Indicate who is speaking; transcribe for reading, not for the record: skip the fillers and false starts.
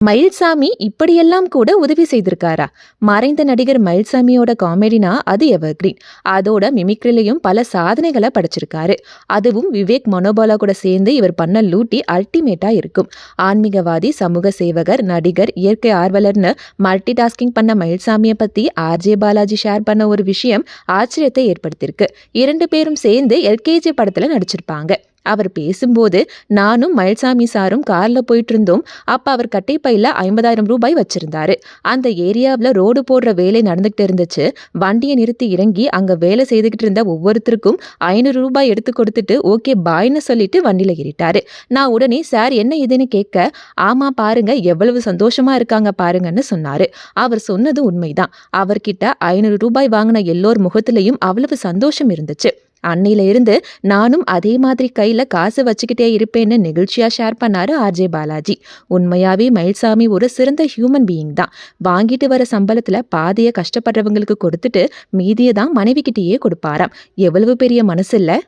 Speaker 1: மயில்சாமி இப்படியெல்லாம் கூட உதவி செய்திருக்காரா? மறைந்த நடிகர் மயில்சாமியோட காமெடினா அது எவர்கிரீன். அதோட மிமிக்ரிலையும் பல சாதனைகளை படைச்சிருக்காரு. அதுவும் விவேக் மனோபாலா கூட சேர்ந்து இவர் பண்ண லூட்டி அல்டிமேட்டா இருக்கும். ஆன்மீகவாதி, சமூக சேவகர், நடிகர், இயற்கை ஆர்வலர்னு மல்டி டாஸ்கிங் பண்ண மயில்சாமியை பத்தி ஆர்ஜே பாலாஜி ஷேர் பண்ண ஒரு விஷயம் ஆச்சரியத்தை ஏற்படுத்தியிருக்கு. 2 பேரும் சேர்ந்து எல்கேஜி படத்துல நடிச்சிருப்பாங்க. அவர் பேசும்போது, நானும் மயில்சாமி சாரும் கார்ல போயிட்டு இருந்தோம். அப்ப அவர் கட்டைப்பையில 50,000 ரூபாய் வச்சிருந்தாரு. அந்த ஏரியாவில் ரோடு போடுற வேலை நடந்துகிட்டு இருந்துச்சு. வண்டியை நிறுத்தி இறங்கி அங்க வேலை செய்துகிட்டு இருந்த ஒவ்வொருத்தருக்கும் 500 ரூபாய் எடுத்து கொடுத்துட்டு ஓகே பாய்னு சொல்லிட்டு வண்டியில ஏறிட்டாரு. நான் உடனே சார் என்ன இதுன்னு கேட்க, ஆமா பாருங்க எவ்வளவு சந்தோஷமா இருக்காங்க பாருங்கன்னு சொன்னாரு. அவர் சொன்னது உண்மைதான். அவர்கிட்ட 500 ரூபாய் வாங்கின எல்லோர் முகத்திலையும் அவ்வளவு சந்தோஷம் இருந்துச்சு. அன்னையில இருந்து நானும் அதே மாதிரி கையில காசு வச்சுக்கிட்டே இருப்பேன்னு நெகிழ்ச்சியா ஷேர் பண்ணாரு ஆர்ஜே பாலாஜி. உண்மையாவே மயில்சாமி ஒரு சிறந்த ஹியூமன் பீயிங் தான். வாங்கிட்டு வர சம்பளத்துல பாதிய கஷ்டப்படுறவங்களுக்கு கொடுத்துட்டு மீதியை தான் மனைவி கிட்டேயே கொடுப்பாராம். எவ்வளவு பெரிய மனசு இல்ல.